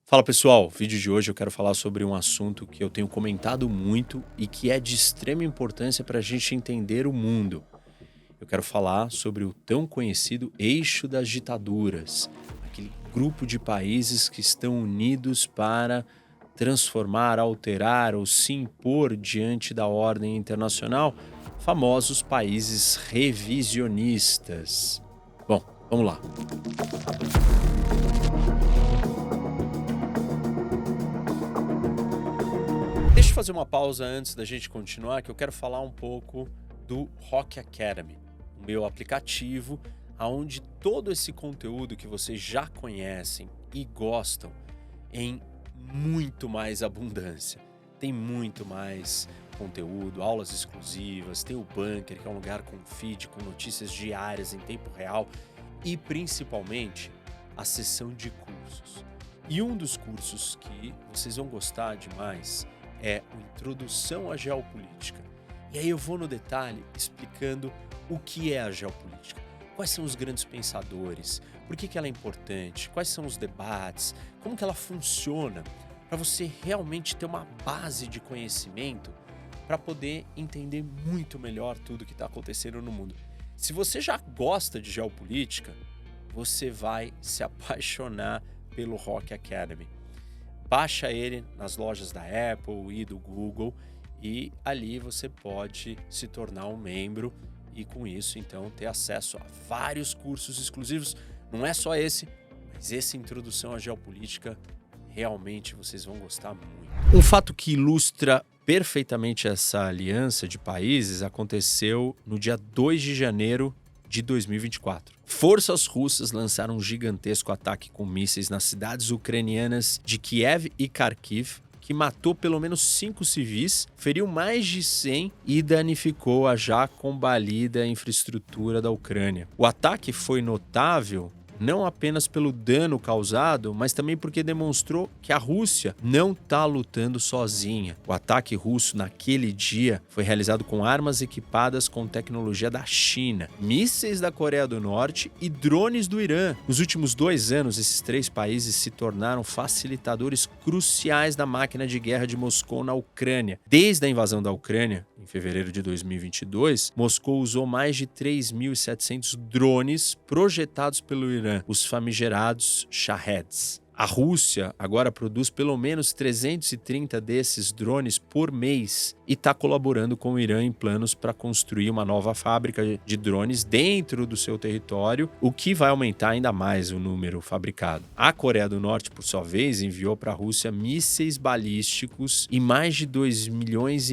Fala pessoal, vídeo de hoje eu quero falar sobre um assunto que eu tenho comentado muito e que é de extrema importância para a gente entender o mundo. Eu quero falar sobre o tão conhecido eixo das ditaduras, aquele grupo de países que estão unidos para transformar, alterar ou se impor diante da ordem internacional, famosos países revisionistas. Bom, vamos lá. Deixa eu fazer uma pausa antes da gente continuar, que eu quero falar um pouco do Rock Academy, o meu aplicativo, onde todo esse conteúdo que vocês já conhecem e gostam em muito mais abundância. Tem muito mais conteúdo, aulas exclusivas, tem o Bunker, que é um lugar com feed, com notícias diárias em tempo real e principalmente a seção de cursos. E um dos cursos que vocês vão gostar demais é o Introdução à Geopolítica. E aí eu vou no detalhe explicando o que é a geopolítica, quais são os grandes pensadores, por que ela é importante, quais são os debates, como que ela funciona, para você realmente ter uma base de conhecimento para poder entender muito melhor tudo que está acontecendo no mundo. Se você já gosta de geopolítica, você vai se apaixonar pelo Rock Academy. Baixa ele nas lojas da Apple e do Google e ali você pode se tornar um membro e com isso então ter acesso a vários cursos exclusivos. Não é só esse, mas essa Introdução à Geopolítica realmente vocês vão gostar muito. Um fato que ilustra perfeitamente essa aliança de países aconteceu no dia 2 de janeiro de 2024. Forças russas lançaram um gigantesco ataque com mísseis nas cidades ucranianas de Kiev e Kharkiv, que matou pelo menos 5 civis, feriu mais de 100 e danificou a já combalida infraestrutura da Ucrânia. O ataque foi notável não apenas pelo dano causado, mas também porque demonstrou que a Rússia não está lutando sozinha. O ataque russo naquele dia foi realizado com armas equipadas com tecnologia da China, mísseis da Coreia do Norte e drones do Irã. Nos últimos 2 anos, esses 3 países se tornaram facilitadores cruciais da máquina de guerra de Moscou na Ucrânia. Desde a invasão da Ucrânia, em fevereiro de 2022, Moscou usou mais de 3.700 drones projetados pelo Irã, os famigerados Shaheds. A Rússia agora produz pelo menos 330 desses drones por mês e está colaborando com o Irã em planos para construir uma nova fábrica de drones dentro do seu território, o que vai aumentar ainda mais o número fabricado. A Coreia do Norte, por sua vez, enviou para a Rússia mísseis balísticos e mais de 2,5 milhões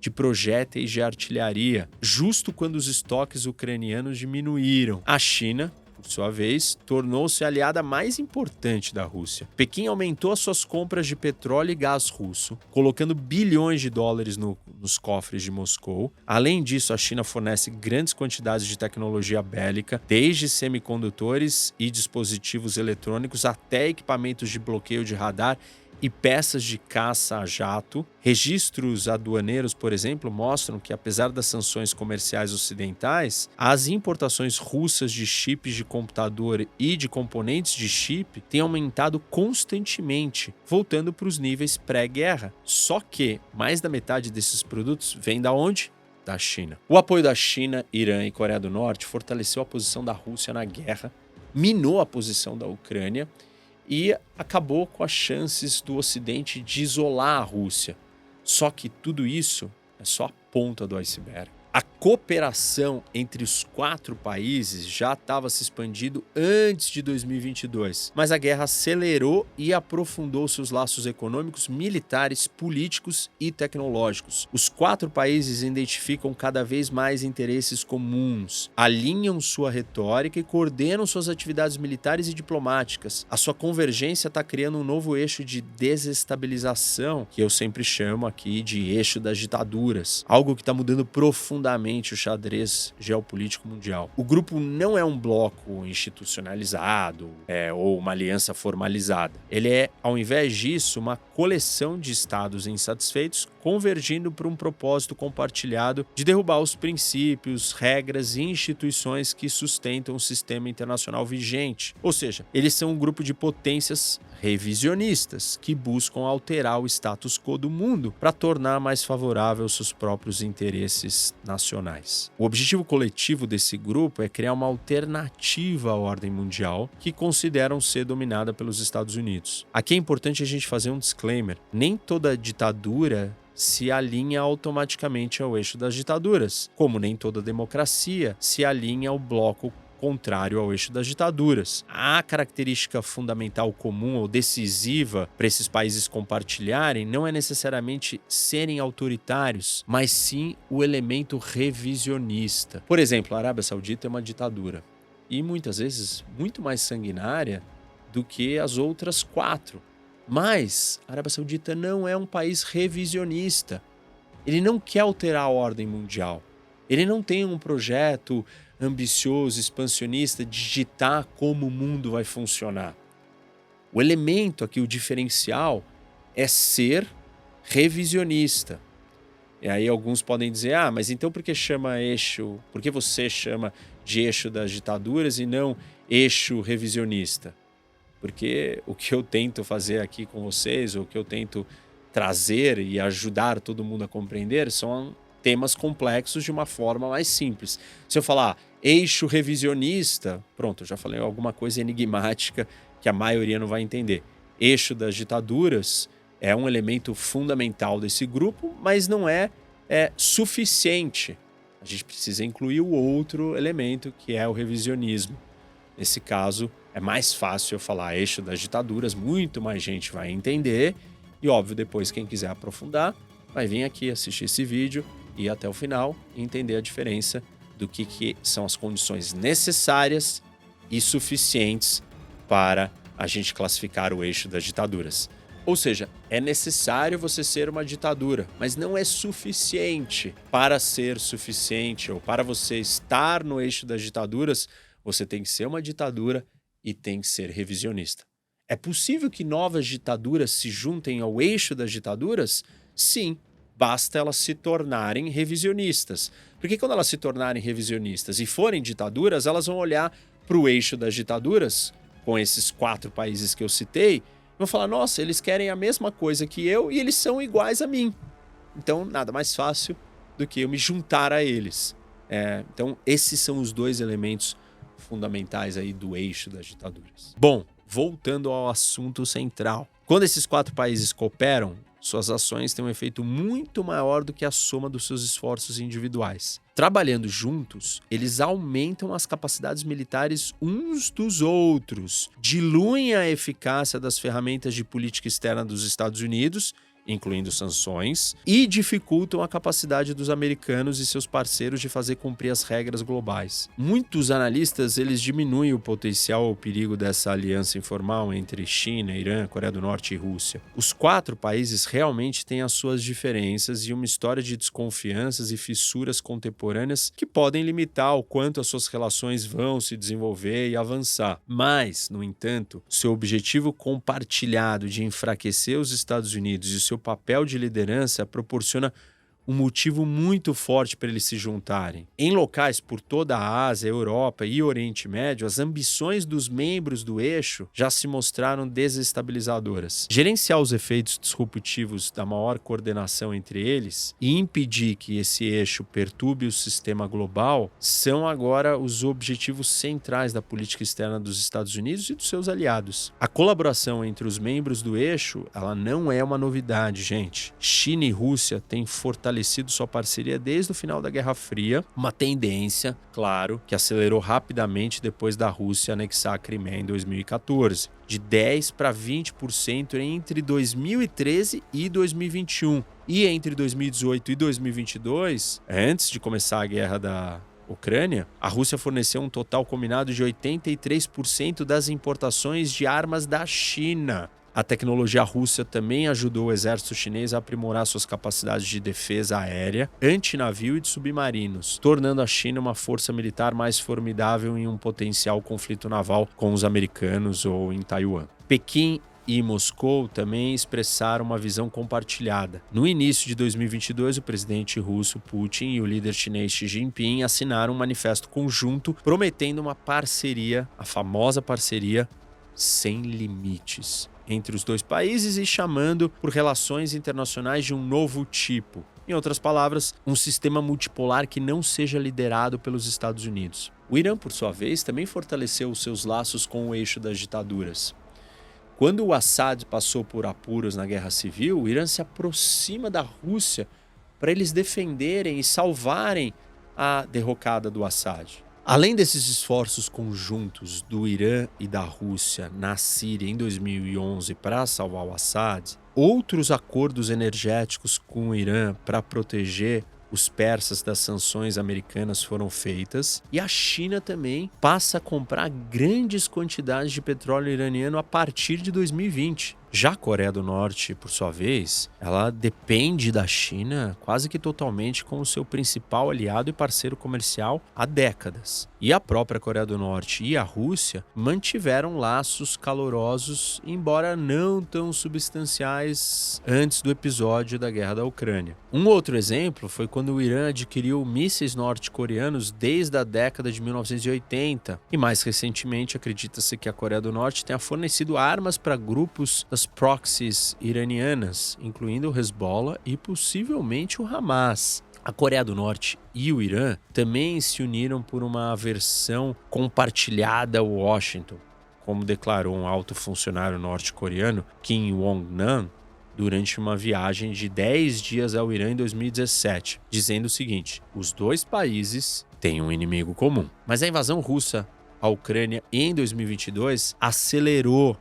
de projéteis de artilharia, justo quando os estoques ucranianos diminuíram. A China, por sua vez, tornou-se a aliada mais importante da Rússia. Pequim aumentou as suas compras de petróleo e gás russo, colocando bilhões de dólares nos cofres de Moscou. Além disso, a China fornece grandes quantidades de tecnologia bélica, desde semicondutores e dispositivos eletrônicos até equipamentos de bloqueio de radar e peças de caça a jato. Registros aduaneiros, por exemplo, mostram que, apesar das sanções comerciais ocidentais, as importações russas de chips de computador e de componentes de chip têm aumentado constantemente, voltando para os níveis pré-guerra. Só que mais da metade desses produtos vem da onde? Da China. O apoio da China, Irã e Coreia do Norte fortaleceu a posição da Rússia na guerra, minou a posição da Ucrânia e acabou com as chances do Ocidente de isolar a Rússia. Só que tudo isso é só a ponta do iceberg. A cooperação entre os 4 países já estava se expandindo antes de 2022, mas a guerra acelerou e aprofundou seus laços econômicos, militares, políticos e tecnológicos. Os 4 países identificam cada vez mais interesses comuns, alinham sua retórica e coordenam suas atividades militares e diplomáticas. A sua convergência está criando um novo eixo de desestabilização, que eu sempre chamo aqui de eixo das ditaduras, algo que está mudando profundamente o xadrez geopolítico mundial. O grupo não é um bloco institucionalizado ou uma aliança formalizada. Ele é, ao invés disso, uma coleção de estados insatisfeitos convergindo para um propósito compartilhado de derrubar os princípios, regras e instituições que sustentam o sistema internacional vigente. Ou seja, eles são um grupo de potências revisionistas, que buscam alterar o status quo do mundo para tornar mais favorável seus próprios interesses nacionais. O objetivo coletivo desse grupo é criar uma alternativa à ordem mundial que consideram ser dominada pelos Estados Unidos. Aqui é importante a gente fazer um disclaimer: nem toda ditadura se alinha automaticamente ao eixo das ditaduras, como nem toda democracia se alinha ao bloco contrário ao eixo das ditaduras. A característica fundamental comum ou decisiva para esses países compartilharem não é necessariamente serem autoritários, mas sim o elemento revisionista. Por exemplo, a Arábia Saudita é uma ditadura e muitas vezes muito mais sanguinária do que as outras 4. Mas a Arábia Saudita não é um país revisionista. Ele não quer alterar a ordem mundial. Ele não tem um projeto ambicioso, expansionista, de digitar como o mundo vai funcionar. O elemento aqui, o diferencial, é ser revisionista. E aí alguns podem dizer, mas então por que chama eixo, por que você chama de eixo das ditaduras e não eixo revisionista? Porque o que eu tento fazer aqui com vocês, ou o que eu tento trazer e ajudar todo mundo a compreender, são temas complexos de uma forma mais simples. Se eu falar eixo revisionista, pronto, eu já falei alguma coisa enigmática que a maioria não vai entender. Eixo das ditaduras é um elemento fundamental desse grupo, mas não é suficiente. A gente precisa incluir o outro elemento, que é o revisionismo. Nesse caso, é mais fácil eu falar eixo das ditaduras, muito mais gente vai entender. E óbvio, depois quem quiser aprofundar, vai vir aqui assistir esse vídeo e até o final entender a diferença do que são as condições necessárias e suficientes para a gente classificar o eixo das ditaduras. Ou seja, é necessário você ser uma ditadura, mas não é suficiente. Para ser suficiente ou para você estar no eixo das ditaduras, você tem que ser uma ditadura e tem que ser revisionista. É possível que novas ditaduras se juntem ao eixo das ditaduras? Sim. Basta elas se tornarem revisionistas. Porque quando elas se tornarem revisionistas e forem ditaduras, elas vão olhar para o eixo das ditaduras, com esses 4 países que eu citei, e vão falar, nossa, eles querem a mesma coisa que eu e eles são iguais a mim. Então, nada mais fácil do que eu me juntar a eles. Então, esses são os 2 elementos fundamentais aí do eixo das ditaduras. Bom, voltando ao assunto central. Quando esses 4 países cooperam, suas ações têm um efeito muito maior do que a soma dos seus esforços individuais. Trabalhando juntos, eles aumentam as capacidades militares uns dos outros, diluem a eficácia das ferramentas de política externa dos Estados Unidos, incluindo sanções, e dificultam a capacidade dos americanos e seus parceiros de fazer cumprir as regras globais. Muitos analistas eles diminuem o potencial ou perigo dessa aliança informal entre China, Irã, Coreia do Norte e Rússia. Os 4 países realmente têm as suas diferenças e uma história de desconfianças e fissuras contemporâneas que podem limitar o quanto as suas relações vão se desenvolver e avançar. Mas, no entanto, seu objetivo compartilhado de enfraquecer os Estados Unidos e seu papel de liderança proporciona um motivo muito forte para eles se juntarem. Em locais por toda a Ásia, Europa e Oriente Médio, as ambições dos membros do eixo já se mostraram desestabilizadoras. Gerenciar os efeitos disruptivos da maior coordenação entre eles e impedir que esse eixo perturbe o sistema global são agora os objetivos centrais da política externa dos Estados Unidos e dos seus aliados. A colaboração entre os membros do eixo, ela não é uma novidade, gente. China e Rússia têm fortalecido sua parceria desde o final da Guerra Fria, uma tendência, claro, que acelerou rapidamente depois da Rússia anexar a Crimeia em 2014, de 10% para 20% entre 2013 e 2021. E entre 2018 e 2022, antes de começar a guerra da Ucrânia, a Rússia forneceu um total combinado de 83% das importações de armas da China. A tecnologia russa também ajudou o exército chinês a aprimorar suas capacidades de defesa aérea, antinavio e de submarinos, tornando a China uma força militar mais formidável em um potencial conflito naval com os americanos ou em Taiwan. Pequim e Moscou também expressaram uma visão compartilhada. No início de 2022, o presidente russo Putin e o líder chinês Xi Jinping assinaram um manifesto conjunto prometendo uma parceria, a famosa parceria sem limites, entre os dois países e chamando por relações internacionais de um novo tipo. Em outras palavras, um sistema multipolar que não seja liderado pelos Estados Unidos. O Irã, por sua vez, também fortaleceu os seus laços com o eixo das ditaduras. Quando o Assad passou por apuros na Guerra Civil, o Irã se aproxima da Rússia para eles defenderem e salvarem a derrocada do Assad. Além desses esforços conjuntos do Irã e da Rússia na Síria em 2011 para salvar o Assad, outros acordos energéticos com o Irã para proteger os persas das sanções americanas foram feitas e a China também passa a comprar grandes quantidades de petróleo iraniano a partir de 2020. Já a Coreia do Norte, por sua vez, ela depende da China quase que totalmente como seu principal aliado e parceiro comercial há décadas. E a própria Coreia do Norte e a Rússia mantiveram laços calorosos, embora não tão substanciais antes do episódio da Guerra da Ucrânia. Um outro exemplo foi quando o Irã adquiriu mísseis norte-coreanos desde a década de 1980. E mais recentemente, acredita-se que a Coreia do Norte tenha fornecido armas para grupos das proxies iranianas, incluindo o Hezbollah e possivelmente o Hamas. A Coreia do Norte e o Irã também se uniram por uma aversão compartilhada a Washington, como declarou um alto funcionário norte-coreano, Kim Wong-nam, durante uma viagem de 10 dias ao Irã em 2017, dizendo o seguinte: os dois países têm um inimigo comum. Mas a invasão russa à Ucrânia em 2022 acelerou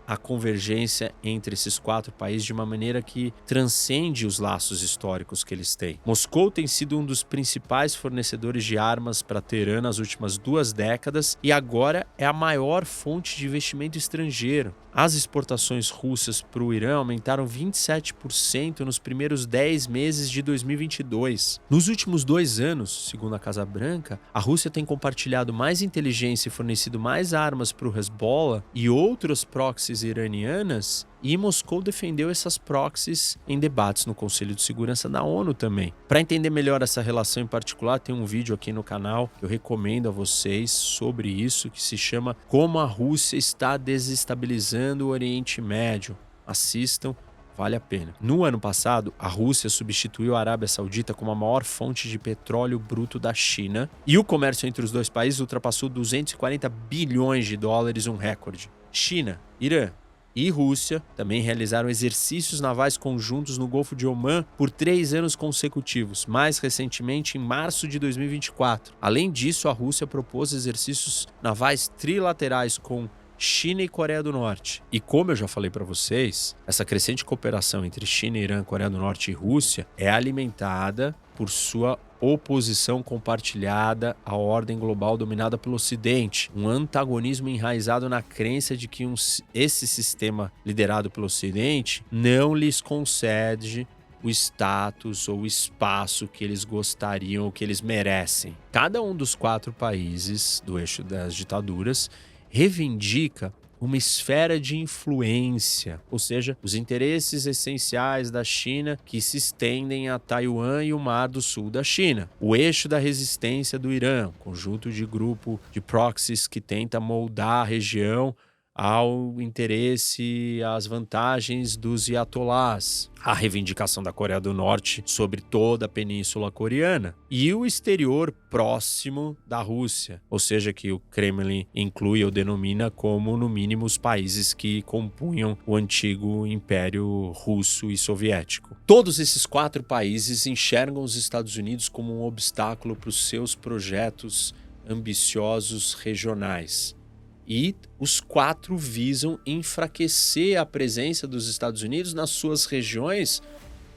a convergência entre esses quatro países de uma maneira que transcende os laços históricos que eles têm. Moscou tem sido um dos principais fornecedores de armas para Teherã nas últimas 2 décadas e agora é a maior fonte de investimento estrangeiro. As exportações russas para o Irã aumentaram 27% nos primeiros 10 meses de 2022. Nos últimos 2 anos, segundo a Casa Branca, a Rússia tem compartilhado mais inteligência e fornecido mais armas para o Hezbollah e outras proxies iranianas, e Moscou defendeu essas proxies em debates no Conselho de Segurança da ONU também. Para entender melhor essa relação em particular, tem um vídeo aqui no canal que eu recomendo a vocês sobre isso, que se chama Como a Rússia está desestabilizando o Oriente Médio. Assistam, vale a pena. No ano passado, a Rússia substituiu a Arábia Saudita como a maior fonte de petróleo bruto da China e o comércio entre os dois países ultrapassou 240 bilhões de dólares, um recorde. China, Irã e Rússia também realizaram exercícios navais conjuntos no Golfo de Omã por 3 anos consecutivos, mais recentemente em março de 2024. Além disso, a Rússia propôs exercícios navais trilaterais com China e Coreia do Norte. E como eu já falei para vocês, essa crescente cooperação entre China, Irã, Coreia do Norte e Rússia é alimentada por sua oposição compartilhada à ordem global dominada pelo Ocidente, um antagonismo enraizado na crença de que esse sistema liderado pelo Ocidente não lhes concede o status ou o espaço que eles gostariam ou que eles merecem. Cada um dos 4 países do eixo das ditaduras reivindica uma esfera de influência, ou seja, os interesses essenciais da China que se estendem a Taiwan e o Mar do Sul da China. O eixo da resistência do Irã, conjunto de grupo de proxies que tenta moldar a região ao interesse, às vantagens dos ayatollahs, a reivindicação da Coreia do Norte sobre toda a Península Coreana e o exterior próximo da Rússia, ou seja, que o Kremlin inclui ou denomina como, no mínimo, os países que compunham o antigo Império Russo e Soviético. Todos esses 4 países enxergam os Estados Unidos como um obstáculo para os seus projetos ambiciosos regionais. E os 4 visam enfraquecer a presença dos Estados Unidos nas suas regiões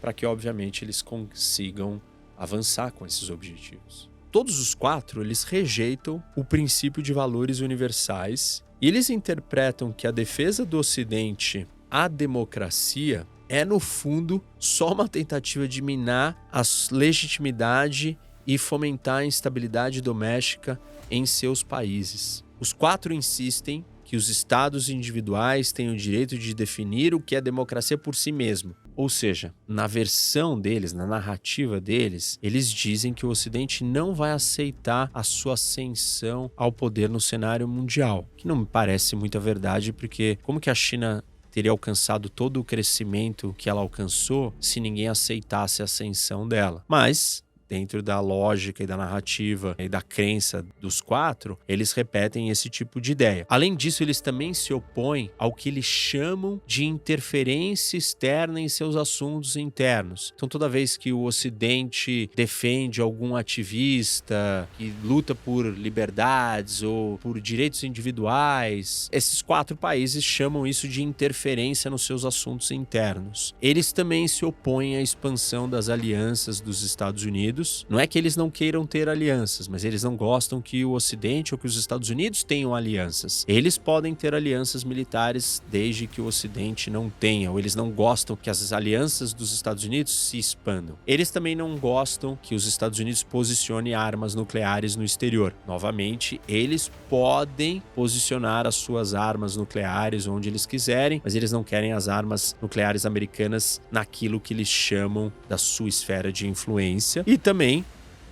para que, obviamente, eles consigam avançar com esses objetivos. Todos os 4, eles rejeitam o princípio de valores universais e eles interpretam que a defesa do Ocidente à democracia é, no fundo, só uma tentativa de minar a legitimidade e fomentar a instabilidade doméstica em seus países. Os 4 insistem que os estados individuais têm o direito de definir o que é democracia por si mesmo. Ou seja, na versão deles, na narrativa deles, eles dizem que o Ocidente não vai aceitar a sua ascensão ao poder no cenário mundial, que não me parece muita verdade, porque como que a China teria alcançado todo o crescimento que ela alcançou se ninguém aceitasse a ascensão dela. Mas dentro da lógica e da narrativa e da crença dos quatro, eles repetem esse tipo de ideia. Além disso, eles também se opõem ao que eles chamam de interferência externa em seus assuntos internos. Então, toda vez que o Ocidente defende algum ativista que luta por liberdades ou por direitos individuais, esses quatro países chamam isso de interferência nos seus assuntos internos. Eles também se opõem à expansão das alianças dos Estados Unidos. Não é que eles não queiram ter alianças, mas eles não gostam que o Ocidente ou que os Estados Unidos tenham alianças. Eles podem ter alianças militares desde que o Ocidente não tenha, ou eles não gostam que as alianças dos Estados Unidos se expandam. Eles também não gostam que os Estados Unidos posicione armas nucleares no exterior. Novamente, eles podem posicionar as suas armas nucleares onde eles quiserem, mas eles não querem as armas nucleares americanas naquilo que eles chamam da sua esfera de influência. E também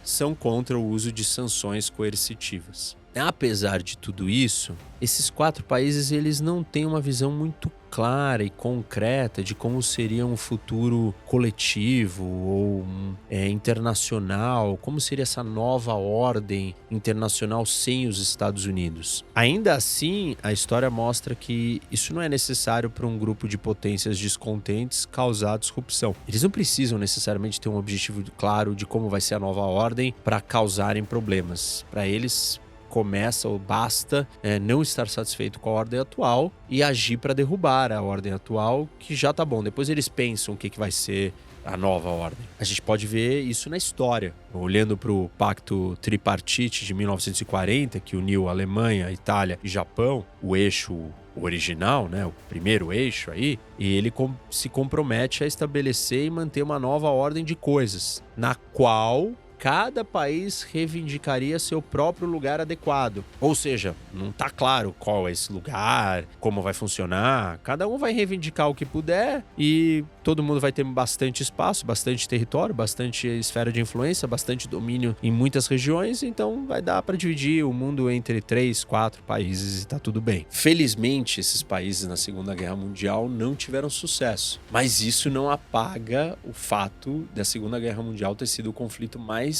são contra o uso de sanções coercitivas. Apesar de tudo isso, esses quatro países eles não têm uma visão muito clara e concreta de como seria um futuro coletivo ou internacional, como seria essa nova ordem internacional sem os Estados Unidos. Ainda assim, a história mostra que isso não é necessário para um grupo de potências descontentes causar disrupção. Eles não precisam necessariamente ter um objetivo claro de como vai ser a nova ordem para causarem problemas. Para eles, começa ou basta não estar satisfeito com a ordem atual e agir para derrubar a ordem atual, que já tá bom. Depois eles pensam o que vai ser a nova ordem. A gente pode ver isso na história. Olhando para o Pacto Tripartite de 1940, que uniu Alemanha, Itália e Japão, o eixo original, né, o primeiro eixo aí, e ele se compromete a estabelecer e manter uma nova ordem de coisas, na qual cada país reivindicaria seu próprio lugar adequado. Ou seja, não está claro qual é esse lugar, como vai funcionar. Cada um vai reivindicar o que puder e todo mundo vai ter bastante espaço, bastante território, bastante esfera de influência, bastante domínio em muitas regiões. Então vai dar para dividir o mundo entre 3, 4 países e tá tudo bem. Felizmente, esses países na Segunda Guerra Mundial não tiveram sucesso. Mas isso não apaga o fato da Segunda Guerra Mundial ter sido o conflito mais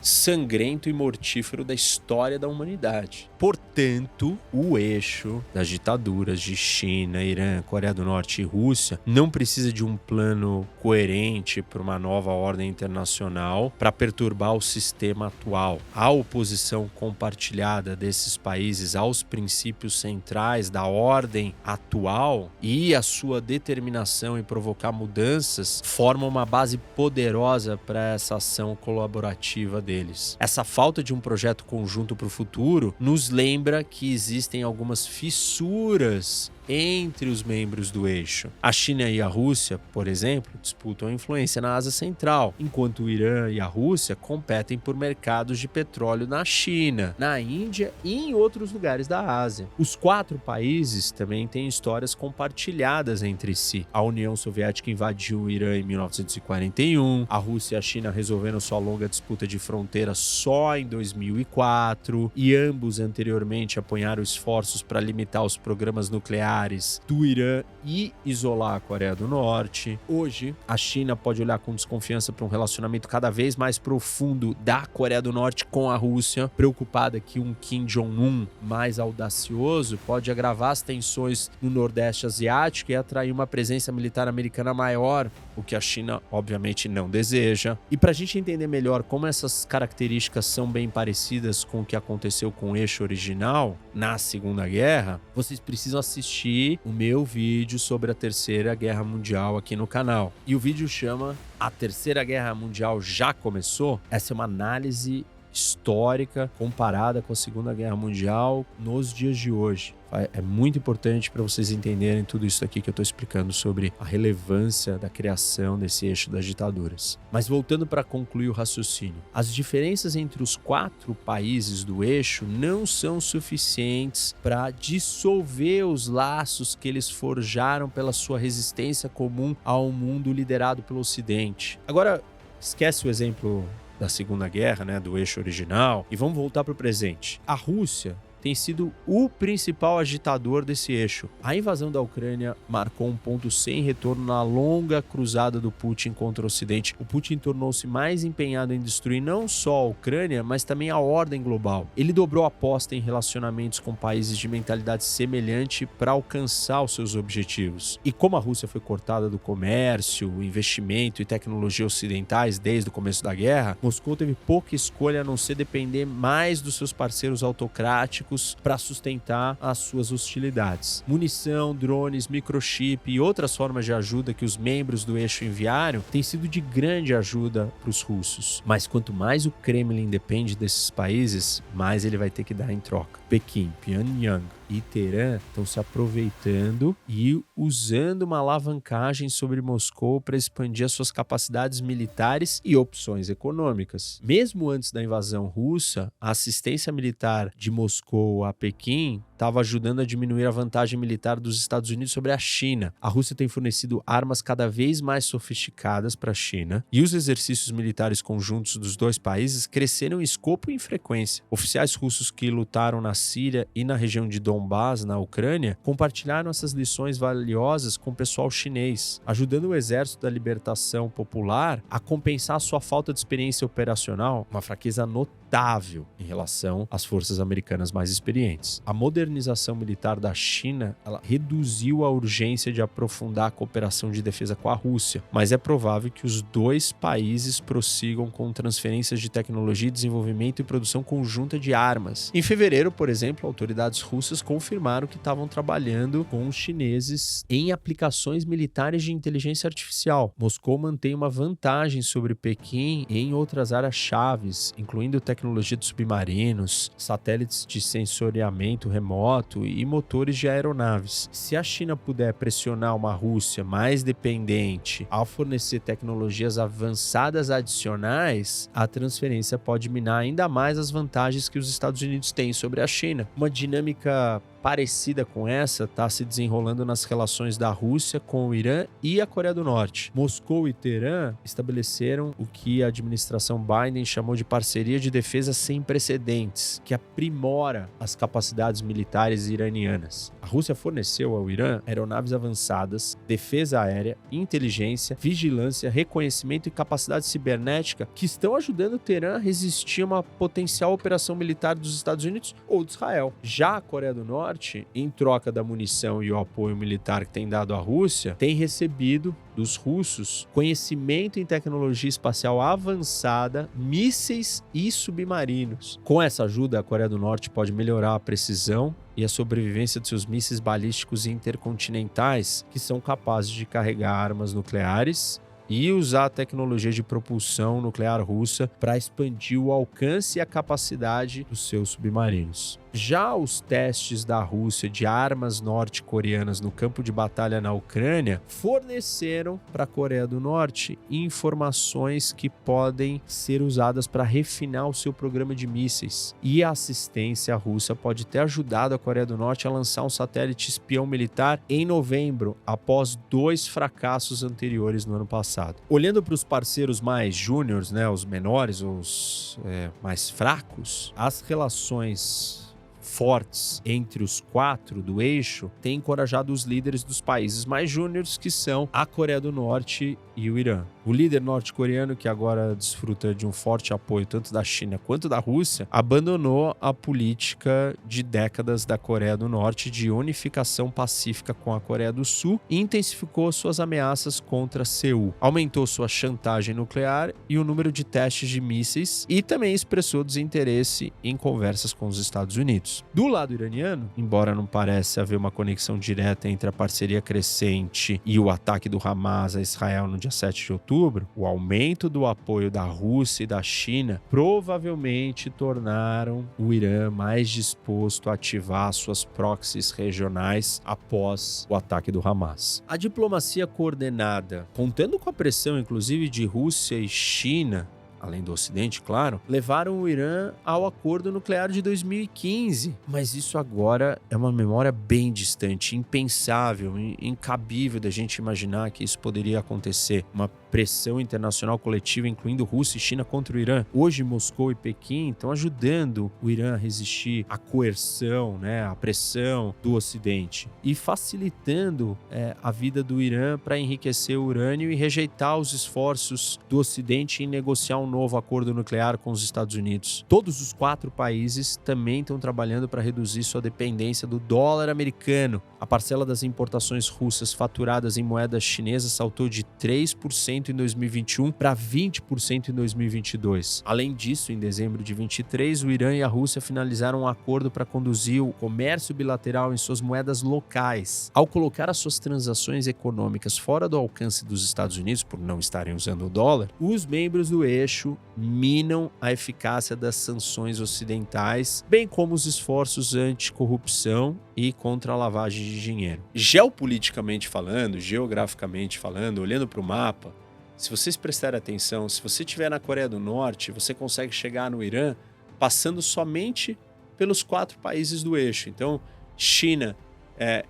sangrento e mortífero da história da humanidade. Portanto, o eixo das ditaduras de China, Irã, Coreia do Norte e Rússia não precisa de um plano coerente para uma nova ordem internacional para perturbar o sistema atual. A oposição compartilhada desses países aos princípios centrais da ordem atual e a sua determinação em provocar mudanças formam uma base poderosa para essa ação colaborativa deles. Essa falta de um projeto conjunto para o futuro nos lembra que existem algumas fissuras entre os membros do eixo. A China e a Rússia, por exemplo, disputam a influência na Ásia Central, enquanto o Irã e a Rússia competem por mercados de petróleo na China, na Índia e em outros lugares da Ásia. Os 4 países também têm histórias compartilhadas entre si. A União Soviética invadiu o Irã em 1941, a Rússia e a China resolveram sua longa disputa de fronteira só em 2004, e ambos anteriormente apoiaram esforços para limitar os programas nucleares do Irã e isolar a Coreia do Norte. Hoje, a China pode olhar com desconfiança para um relacionamento cada vez mais profundo da Coreia do Norte com a Rússia, preocupada que um Kim Jong-un mais audacioso pode agravar as tensões no Nordeste Asiático e atrair uma presença militar americana maior, o que a China, obviamente, não deseja. E para a gente entender melhor como essas características são bem parecidas com o que aconteceu com o eixo original na Segunda Guerra, vocês precisam assistir o meu vídeo sobre a Terceira Guerra Mundial aqui no canal. E o vídeo chama A Terceira Guerra Mundial Já Começou? Essa é uma análise histórica comparada com a Segunda Guerra Mundial nos dias de hoje. É muito importante para vocês entenderem tudo isso aqui que eu estou explicando sobre a relevância da criação desse eixo das ditaduras. Mas voltando para concluir o raciocínio, as diferenças entre os 4 países do eixo não são suficientes para dissolver os laços que eles forjaram pela sua resistência comum ao mundo liderado pelo Ocidente. Agora, esquece o exemplo da Segunda Guerra, né, do eixo original, e vamos voltar para o presente. A Rússia tem sido o principal agitador desse eixo. A invasão da Ucrânia marcou um ponto sem retorno na longa cruzada do Putin contra o Ocidente. O Putin tornou-se mais empenhado em destruir não só a Ucrânia, mas também a ordem global. Ele dobrou a aposta em relacionamentos com países de mentalidade semelhante para alcançar os seus objetivos. E como a Rússia foi cortada do comércio, investimento e tecnologia ocidentais desde o começo da guerra, Moscou teve pouca escolha a não ser depender mais dos seus parceiros autocráticos para sustentar as suas hostilidades. Munição, drones, microchip e outras formas de ajuda que os membros do eixo enviaram têm sido de grande ajuda para os russos. Mas quanto mais o Kremlin depende desses países, mais ele vai ter que dar em troca. Pequim, Pyongyang e Teherã estão se aproveitando e usando uma alavancagem sobre Moscou para expandir as suas capacidades militares e opções econômicas. Mesmo antes da invasão russa, a assistência militar de Moscou a Pequim estava ajudando a diminuir a vantagem militar dos Estados Unidos sobre a China. A Rússia tem fornecido armas cada vez mais sofisticadas para a China e os exercícios militares conjuntos dos dois países cresceram em escopo e em frequência. Oficiais russos que lutaram na Síria e na região de Donbás, na Ucrânia, compartilharam essas lições valiosas com o pessoal chinês, ajudando o Exército da Libertação Popular a compensar sua falta de experiência operacional, uma fraqueza notável em relação às forças americanas mais experientes. A modernização militar da China, ela reduziu a urgência de aprofundar a cooperação de defesa com a Rússia, mas é provável que os dois países prossigam com transferências de tecnologia, desenvolvimento e produção conjunta de armas. Em fevereiro, por exemplo, autoridades russas confirmaram que estavam trabalhando com os chineses em aplicações militares de inteligência artificial. Moscou mantém uma vantagem sobre Pequim em outras áreas chaves, incluindo tecnologia de submarinos, satélites de sensoriamento remoto e motores de aeronaves. Se a China puder pressionar uma Rússia mais dependente ao fornecer tecnologias avançadas adicionais, a transferência pode minar ainda mais as vantagens que os Estados Unidos têm sobre a China. Uma dinâmica parecida com essa está se desenrolando nas relações da Rússia com o Irã e a Coreia do Norte. Moscou e Teherã estabeleceram o que a administração Biden chamou de parceria de defesa sem precedentes, que aprimora as capacidades militares iranianas. A Rússia forneceu ao Irã aeronaves avançadas, defesa aérea, inteligência, vigilância, reconhecimento e capacidade cibernética que estão ajudando o Teherã a resistir a uma potencial operação militar dos Estados Unidos ou de Israel. Já a Coreia do Norte, em troca da munição e o apoio militar que tem dado à Rússia, tem recebido dos russos conhecimento em tecnologia espacial avançada, mísseis e submarinos. Com essa ajuda, a Coreia do Norte pode melhorar a precisão e a sobrevivência de seus mísseis balísticos intercontinentais, que são capazes de carregar armas nucleares e usar a tecnologia de propulsão nuclear russa para expandir o alcance e a capacidade dos seus submarinos. Já os testes da Rússia de armas norte-coreanas no campo de batalha na Ucrânia forneceram para a Coreia do Norte informações que podem ser usadas para refinar o seu programa de mísseis. E a assistência russa pode ter ajudado a Coreia do Norte a lançar um satélite espião militar em novembro, após 2 fracassos anteriores no ano passado. Olhando para os parceiros mais júniores, os menores, os mais fracos, as relações fortes entre os 4 do eixo têm encorajado os líderes dos países mais júniores, que são a Coreia do Norte e o Irã. O líder norte-coreano, que agora desfruta de um forte apoio tanto da China quanto da Rússia, abandonou a política de décadas da Coreia do Norte de unificação pacífica com a Coreia do Sul e intensificou suas ameaças contra Seul. Aumentou sua chantagem nuclear e o número de testes de mísseis e também expressou desinteresse em conversas com os Estados Unidos. Do lado iraniano, embora não pareça haver uma conexão direta entre a parceria crescente e o ataque do Hamas a Israel no dia 7 de outubro, o aumento do apoio da Rússia e da China provavelmente tornaram o Irã mais disposto a ativar suas proxies regionais após o ataque do Hamas. A diplomacia coordenada, contando com a pressão inclusive de Rússia e China, além do Ocidente, claro, levaram o Irã ao acordo nuclear de 2015. Mas isso agora é uma memória bem distante, impensável, incabível da gente imaginar que isso poderia acontecer. Uma pressão internacional coletiva, incluindo Rússia e China contra o Irã. Hoje, Moscou e Pequim estão ajudando o Irã a resistir à coerção, né, à pressão do Ocidente e facilitando a vida do Irã para enriquecer o urânio e rejeitar os esforços do Ocidente em negociar um novo acordo nuclear com os Estados Unidos. Todos os 4 países também estão trabalhando para reduzir sua dependência do dólar americano. A parcela das importações russas faturadas em moeda chinesa saltou de 3% em 2021 para 20% em 2022. Além disso, em dezembro de 2023, o Irã e a Rússia finalizaram um acordo para conduzir o comércio bilateral em suas moedas locais. Ao colocar as suas transações econômicas fora do alcance dos Estados Unidos, por não estarem usando o dólar, os membros do eixo minam a eficácia das sanções ocidentais, bem como os esforços anticorrupção e contra a lavagem de dinheiro. Geopoliticamente falando, geograficamente falando, olhando para o mapa, se vocês prestarem atenção, se você estiver na Coreia do Norte, você consegue chegar no Irã passando somente pelos 4 países do eixo. Então, China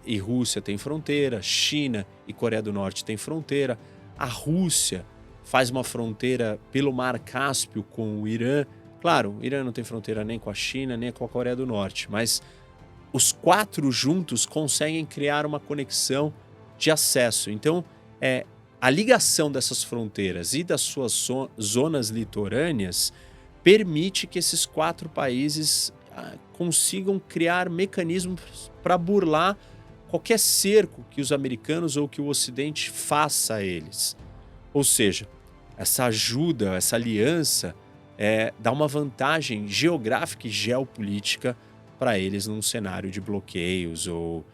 e Rússia têm fronteira, China e Coreia do Norte têm fronteira, a Rússia faz uma fronteira pelo Mar Cáspio com o Irã. Claro, o Irã não tem fronteira nem com a China, nem com a Coreia do Norte, mas os 4 juntos conseguem criar uma conexão de acesso. Então, a ligação dessas fronteiras e das suas zonas litorâneas permite que esses 4 países consigam criar mecanismos para burlar qualquer cerco que os americanos ou que o Ocidente faça a eles. Ou seja, essa ajuda, essa aliança dá uma vantagem geográfica e geopolítica para eles num cenário de bloqueios ou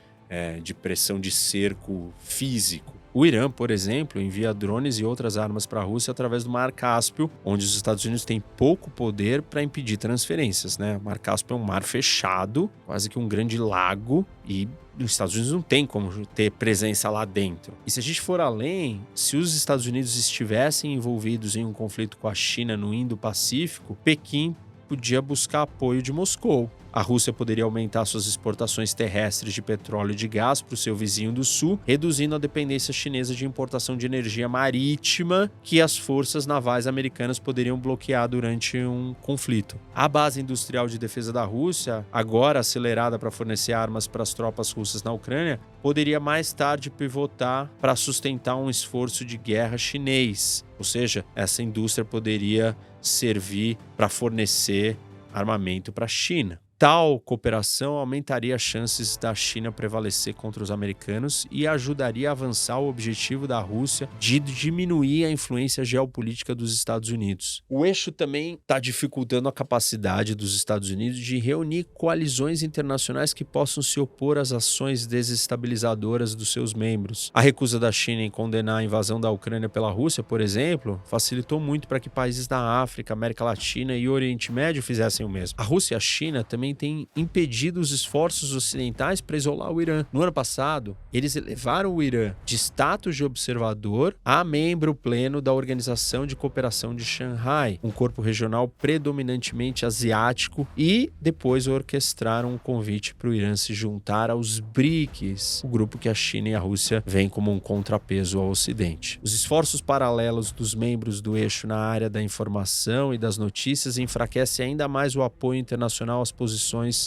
de pressão de cerco físico. O Irã, por exemplo, envia drones e outras armas para a Rússia através do Mar Cáspio, onde os Estados Unidos têm pouco poder para impedir transferências, né? O Mar Cáspio é um mar fechado, quase que um grande lago, e os Estados Unidos não tem como ter presença lá dentro. E se a gente for além, se os Estados Unidos estivessem envolvidos em um conflito com a China no Indo-Pacífico, Pequim podia buscar apoio de Moscou. A Rússia poderia aumentar suas exportações terrestres de petróleo e de gás para o seu vizinho do sul, reduzindo a dependência chinesa de importação de energia marítima que as forças navais americanas poderiam bloquear durante um conflito. A base industrial de defesa da Rússia, agora acelerada para fornecer armas para as tropas russas na Ucrânia, poderia mais tarde pivotar para sustentar um esforço de guerra chinês. Ou seja, essa indústria poderia servir para fornecer armamento para a China. Tal cooperação aumentaria as chances da China prevalecer contra os americanos e ajudaria a avançar o objetivo da Rússia de diminuir a influência geopolítica dos Estados Unidos. O eixo também está dificultando a capacidade dos Estados Unidos de reunir coalizões internacionais que possam se opor às ações desestabilizadoras dos seus membros. A recusa da China em condenar a invasão da Ucrânia pela Rússia, por exemplo, facilitou muito para que países da África, América Latina e Oriente Médio fizessem o mesmo. A Rússia e a China também têm impedido os esforços ocidentais para isolar o Irã. No ano passado, eles elevaram o Irã de status de observador a membro pleno da Organização de Cooperação de Xangai, um corpo regional predominantemente asiático, e depois orquestraram um convite para o Irã se juntar aos BRICS, o grupo que a China e a Rússia veem como um contrapeso ao Ocidente. Os esforços paralelos dos membros do eixo na área da informação e das notícias enfraquecem ainda mais o apoio internacional às posições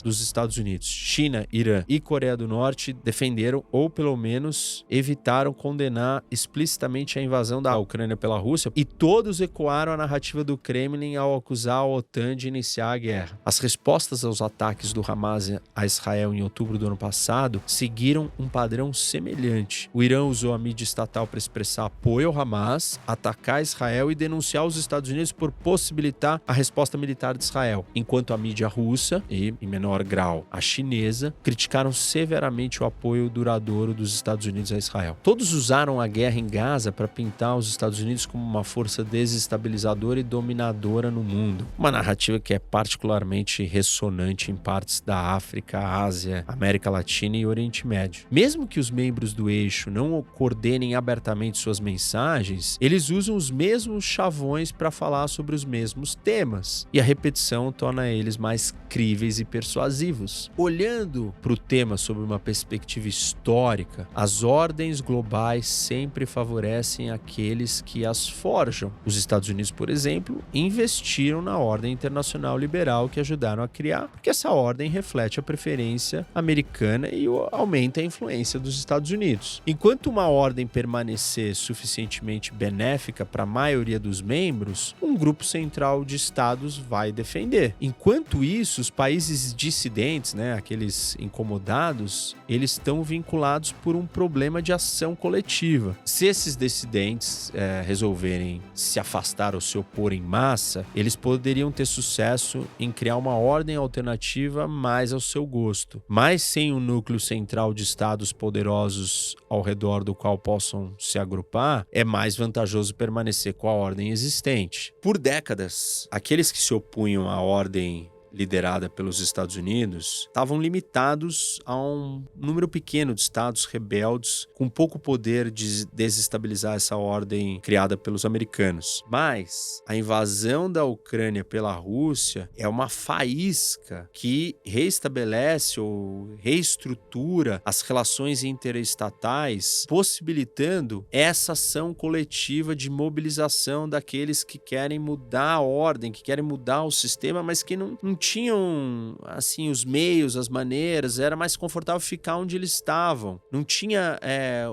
dos Estados Unidos. China, Irã e Coreia do Norte defenderam, ou pelo menos evitaram condenar explicitamente a invasão da Ucrânia pela Rússia, e todos ecoaram a narrativa do Kremlin ao acusar a OTAN de iniciar a guerra. As respostas aos ataques do Hamas a Israel em outubro do ano passado seguiram um padrão semelhante. O Irã usou a mídia estatal para expressar apoio ao Hamas, atacar Israel e denunciar os Estados Unidos por possibilitar a resposta militar de Israel, enquanto a mídia russa e e, em menor grau, a chinesa, criticaram severamente o apoio duradouro dos Estados Unidos a Israel. Todos usaram a guerra em Gaza para pintar os Estados Unidos como uma força desestabilizadora e dominadora no mundo. Uma narrativa que é particularmente ressonante em partes da África, Ásia, América Latina e Oriente Médio. Mesmo que os membros do eixo não coordenem abertamente suas mensagens, eles usam os mesmos chavões para falar sobre os mesmos temas, e a repetição torna eles mais críveis e persuasivos. Olhando para o tema sob uma perspectiva histórica, as ordens globais sempre favorecem aqueles que as forjam. Os Estados Unidos, por exemplo, investiram na ordem internacional liberal que ajudaram a criar, porque essa ordem reflete a preferência americana e aumenta a influência dos Estados Unidos. Enquanto uma ordem permanecer suficientemente benéfica para a maioria dos membros, um grupo central de estados vai defender. Enquanto isso, os países dissidentes, aqueles incomodados, eles estão vinculados por um problema de ação coletiva. Se esses dissidentes resolverem se afastar ou se opor em massa, eles poderiam ter sucesso em criar uma ordem alternativa mais ao seu gosto, mas sem um núcleo central de estados poderosos ao redor do qual possam se agrupar, é mais vantajoso permanecer com a ordem existente. Por décadas, aqueles que se opunham à ordem liderada pelos Estados Unidos, estavam limitados a um número pequeno de estados rebeldes com pouco poder de desestabilizar essa ordem criada pelos americanos. Mas a invasão da Ucrânia pela Rússia é uma faísca que reestabelece ou reestrutura as relações interestatais, possibilitando essa ação coletiva de mobilização daqueles que querem mudar a ordem, que querem mudar o sistema, mas que não tinham assim os meios, as maneiras, era mais confortável ficar onde eles estavam. Não tinha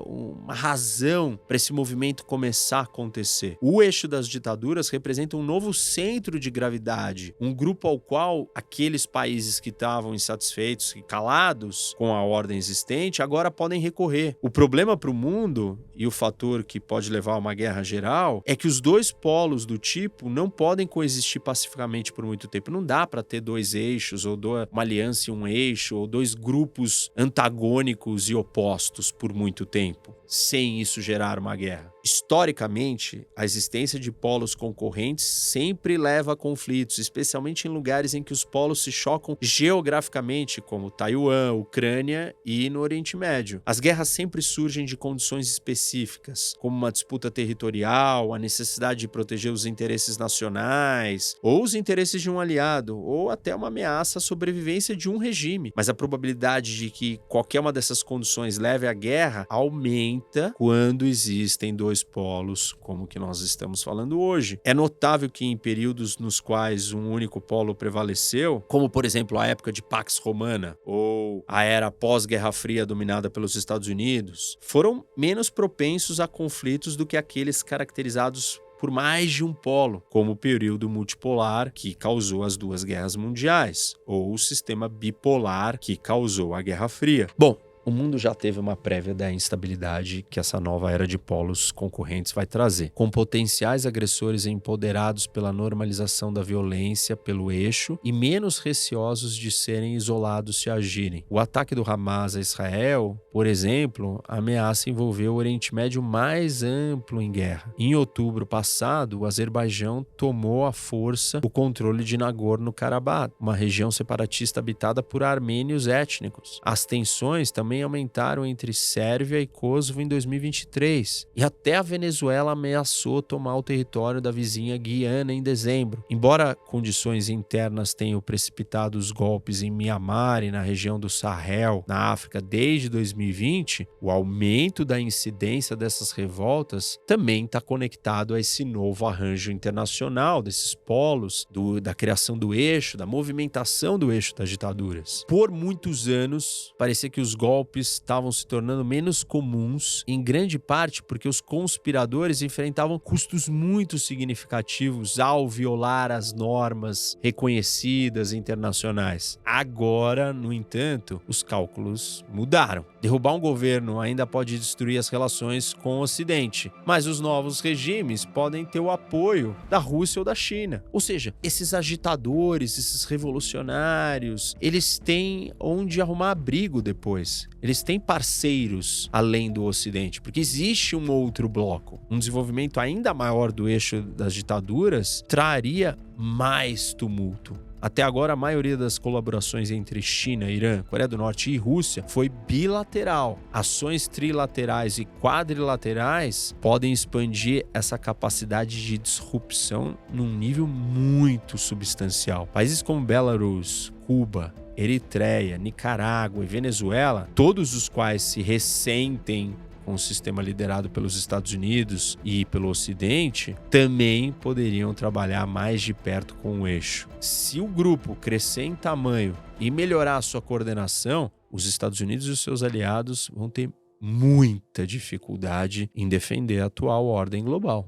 uma razão para esse movimento começar a acontecer. O eixo das ditaduras representa um novo centro de gravidade, um grupo ao qual aqueles países que estavam insatisfeitos e calados com a ordem existente agora podem recorrer. O problema para o mundo, e o fator que pode levar a uma guerra geral, é que os dois polos do tipo não podem coexistir pacificamente por muito tempo. Não dá para ter dois eixos, ou uma aliança em um eixo, ou dois grupos antagônicos e opostos por muito tempo, sem isso gerar uma guerra. Historicamente, a existência de polos concorrentes sempre leva a conflitos, especialmente em lugares em que os polos se chocam geograficamente, como Taiwan, Ucrânia e no Oriente Médio. As guerras sempre surgem de condições específicas, como uma disputa territorial, a necessidade de proteger os interesses nacionais, ou os interesses de um aliado, ou até uma ameaça à sobrevivência de um regime. Mas a probabilidade de que qualquer uma dessas condições leve à guerra aumenta quando existem dois polos, como que nós estamos falando hoje. É notável que em períodos nos quais um único polo prevaleceu, como por exemplo a época de Pax Romana ou a era pós-Guerra Fria dominada pelos Estados Unidos, foram menos propensos a conflitos do que aqueles caracterizados por mais de um polo, como o período multipolar que causou as duas guerras mundiais, ou o sistema bipolar que causou a Guerra Fria. Bom, o mundo já teve uma prévia da instabilidade que essa nova era de polos concorrentes vai trazer, com potenciais agressores empoderados pela normalização da violência pelo eixo e menos receosos de serem isolados se agirem. O ataque do Hamas a Israel, por exemplo, ameaça envolver o Oriente Médio mais amplo em guerra. Em outubro passado, o Azerbaijão tomou à força o controle de Nagorno-Karabakh, uma região separatista habitada por armênios étnicos. As tensões também aumentaram entre Sérvia e Kosovo em 2023, e até a Venezuela ameaçou tomar o território da vizinha Guiana em dezembro. Embora condições internas tenham precipitado os golpes em Mianmar e na região do Sahel, na África, desde 2020, o aumento da incidência dessas revoltas também está conectado a esse novo arranjo internacional, desses polos, da criação do eixo, da movimentação do eixo das ditaduras. Por muitos anos, parecia que os golpes golpes estavam se tornando menos comuns, em grande parte porque os conspiradores enfrentavam custos muito significativos ao violar as normas reconhecidas internacionais. Agora, no entanto, os cálculos mudaram. Derrubar um governo ainda pode destruir as relações com o Ocidente, mas os novos regimes podem ter o apoio da Rússia ou da China. Ou seja, esses agitadores, esses revolucionários, eles têm onde arrumar abrigo depois. Eles têm parceiros além do Ocidente, porque existe um outro bloco. Um desenvolvimento ainda maior do eixo das ditaduras traria mais tumulto. Até agora, a maioria das colaborações entre China, Irã, Coreia do Norte e Rússia foi bilateral. Ações trilaterais e quadrilaterais podem expandir essa capacidade de disrupção num nível muito substancial. Países como Belarus, Cuba, Eritreia, Nicarágua e Venezuela, todos os quais se ressentem com o sistema liderado pelos Estados Unidos e pelo Ocidente, também poderiam trabalhar mais de perto com o eixo. Se o grupo crescer em tamanho e melhorar a sua coordenação, os Estados Unidos e os seus aliados vão ter muita dificuldade em defender a atual ordem global.